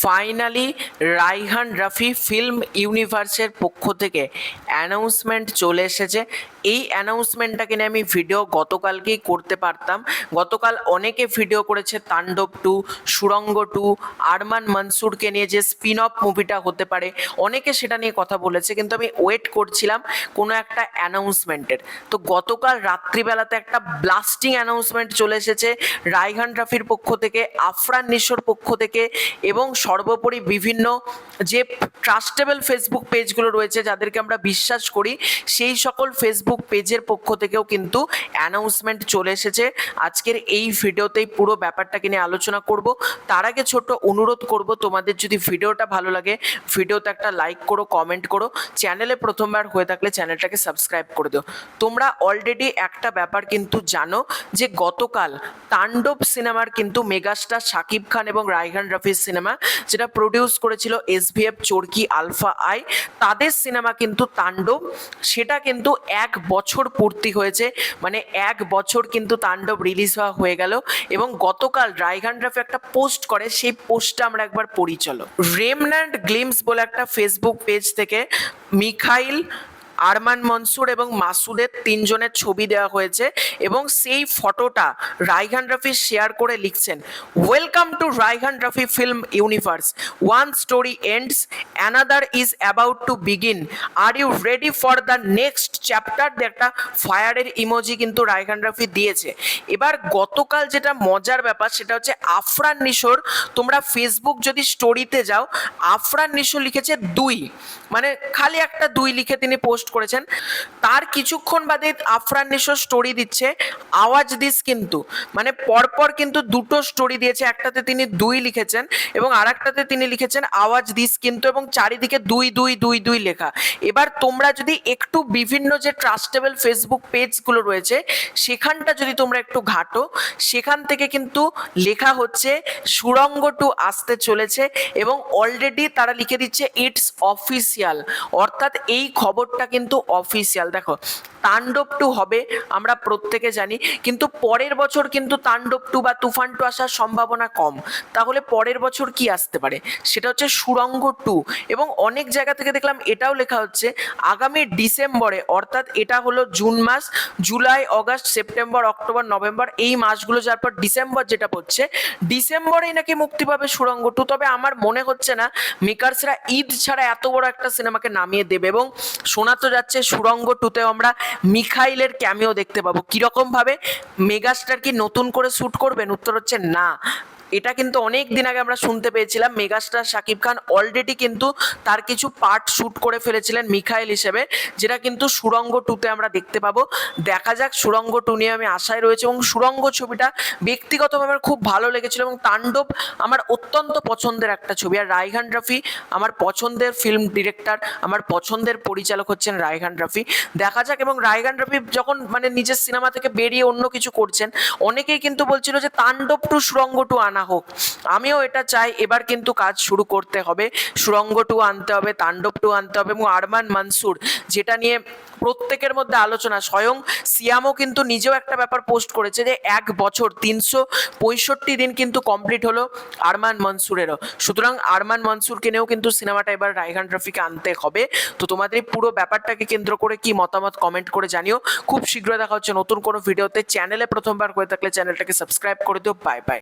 Finally Raihan Rafi film ইউনিভার্সের পক্ষ থেকে অ্যানাউন্সমেন্ট চলে এসেছে। এই অ্যানাউন্সমেন্টটাকে নিয়ে আমি ভিডিও গতকালকেই করতে পারতাম। গতকাল অনেকে ভিডিও করেছে তাণ্ডব 2, সুড়ঙ্গ 2, আরমান মনসুরকে নিয়ে যে স্পিন অফ মুভিটা হতে পারে, অনেকে সেটা নিয়ে কথা বলেছে, কিন্তু আমি ওয়েট করছিলাম কোনো একটা অ্যানাউন্সমেন্টের। তো গতকাল রাত্রিবেলাতে একটা ব্লাস্টিং অ্যানাউন্সমেন্ট চলে এসেছে রাইহান রাফির পক্ষ থেকে, আফরান নিশোর পক্ষ থেকে, এবং সর্বোপরি বিভিন্ন যে ট্রাস্টেবল ফেসবুক পেজগুলো রয়েছে যাদেরকে আমরা বিশ্বাস করি, সেই সকল ফেসবুক পেজের পক্ষ থেকেও কিন্তু অ্যানাউন্সমেন্ট চলে এসেছে। আজকের এই ভিডিওতেই পুরো ব্যাপারটাকে নিয়ে আলোচনা করব। তার আগে ছোট্ট অনুরোধ করব, তোমাদের যদি ভিডিওটা ভালো লাগে ভিডিওতে একটা লাইক করো, কমেন্ট করো, চ্যানেলে প্রথমবার হয়ে থাকলে চ্যানেলটাকে সাবস্ক্রাইব করে দিও। তোমরা অলরেডি একটা ব্যাপার কিন্তু জানো যে গতকাল তাণ্ডব সিনেমার কিন্তু মেগাস্টার শাকিব খান এবং রাইহান রাফির সিনেমা, যেটা প্রডিউস করেছিল SVF চরকি আলফা আই, তাদের সিনেমা কিন্তু তাণ্ডব, সেটা কিন্তু 1 বছর পূর্তি হয়েছে। মানে 1 বছর কিন্তু তাণ্ডব রিলিজ হয়ে গেল। এবং গতকাল রাইহান রাফি একটা পোস্ট করে, সেই পোস্টটা আমরা একবার পড়ি চলো। রেমন্যান্ট গ্লিমস বলে একটা ফেসবুক পেজ থেকে মিখাইল, আরমান মনসুর এবং মাসুদের 3 জনের ছবি দেওয়া হয়েছে, এবং সেই ফটোটা রাইহান রাফি শেয়ার করে লিখছেন, welcome to Raihan Rafi film universe, one story ends, another is about to begin, are you ready for the next chapter. একটা ফায়ারের ইমোজি কিন্তু রাইহান রাফি দিয়েছে। এবার গতকাল যেটা মজার ব্যাপার সেটা হচ্ছে আফরান নিশোর, তোমরা ফেসবুক যদি স্টোরিতে যাও, আফরান নিশো লিখেছে 2, মানে খালি একটা 2 লিখে তিনি পোস্ট করেছেন। তার কিছুক্ষণ বাদে আফরান নিশো স্টোরি দিচ্ছে আওয়াজ দিস, কিন্তু মানে পরপর কিন্তু দুটো স্টোরি দিয়েছে, একটাতে তিনি 2 লিখেছেন এবং আরেকটাতে তিনি লিখেছেন আওয়াজ দিস কিন্তু, এবং চারিদিকে 2 2 2 2 লেখা। এবার তোমরা যদি একটু বিভিন্ন যে ট্রাস্টেবল ফেসবুক পেজগুলো রয়েছে সেখানটা যদি তোমরা একটু ঘাটো, সেখান থেকে কিন্তু লেখা হচ্ছে সুড়ঙ্গ 2 আসতে চলেছে, এবং অলরেডি তারা লিখে দিচ্ছে ইটস অফিসিয়াল, অর্থাৎ এই খবরটা কিন্তু অফিসিয়াল। দেখো, তাণ্ডব 2 হবে আমরা প্রত্যেকে জানি, কিন্তু পরের বছর কিন্তু তাণ্ডব 2 বা তুফান 2 আসার সম্ভাবনা কম। তাহলে পরের বছর কি আসতে পারে, সেটা হচ্ছে সুড়ঙ্গ 2। এবং অনেক জায়গা থেকে দেখলাম এটাও লেখা হচ্ছে আগামী ডিসেম্বরে, অর্থাৎ এটা হলো জুন মাস, July, August, September, October, November, এই মাসগুলো যাওয়ার পর ডিসেম্বর যেটা পড়ছে, ডিসেম্বরেই নাকি মুক্তি পাবে সুড়ঙ্গ 2। তবে আমার মনে হচ্ছে না মেকার্সরা ঈদ ছাড়া এত বড় একটা সিনেমাকে নামিয়ে দেবে। এবং শোনা তো যাচ্ছে সুড়ঙ্গ 2তেও আমরা মিখাইলের ক্যামিও দেখতে পাবো। কিরকম ভাবে, মেগাস্টার কি নতুন করে শুট করবেন? উত্তর হচ্ছে না। এটা কিন্তু অনেক দিন আগে আমরা শুনতে পেয়েছিলাম মেগাস্টার শাকিব খান অলরেডি কিন্তু তার কিছু পার্ট শুট করে ফেলেছিলেন মিখাইল হিসেবে, যেটা কিন্তু সুড়ঙ্গ 2তে আমরা দেখতে পাবো। দেখা যাক, সুড়ঙ্গ 2 নিয়ে আমি আশায় রয়েছে। এবং সুড়ঙ্গ ছবিটা ব্যক্তিগতভাবে আমার খুব ভালো লেগেছিল, এবং তাণ্ডব আমার অত্যন্ত পছন্দের একটা ছবি। আর রাইহান রাফি আমার পছন্দের ফিল্ম ডিরেক্টর, আমার পছন্দের পরিচালক হচ্ছেন রাইহান রাফি। দেখা যাক। এবং রাইহান রাফি যখন মানে নিজের সিনেমা থেকে বেরিয়ে অন্য কিছু করছেন, অনেকেই কিন্তু বলছিল যে তাণ্ডব 2 সুড়ঙ্গ 2 আনা হোক। আমিও এটা চাই, এবার কিন্তু কাজ শুরু করতে হবে, সুড়ঙ্গ 2 আনতে হবে, তাণ্ডব 2 আনতে হবে। এবং আরমান মনসুর, যেটা নিয়ে প্রত্যেকের মধ্যে আলোচনা, স্বয়ং সিয়ামও কিন্তু নিজেও একটা ব্যাপার পোস্ট করেছে যে 1 বছর 365 দিন কিন্তু কমপ্লিট হলো আরমান মনসুরেরও। সুতরাং আরমান মনসুরকে নিয়েও কিন্তু সিনেমাটা এবার রাইহান রাফিকে আনতে হবে। তো তোমাদের পুরো ব্যাপারটাকে কেন্দ্র করে কি মতামত কমেন্ট করে জানিও। খুব শীঘ্রই দেখা হচ্ছে নতুন কোনো ভিডিওতে। চ্যানেলে প্রথমবার হয়ে থাকলে চ্যানেলটাকে সাবস্ক্রাইব করে দিও। Bye bye.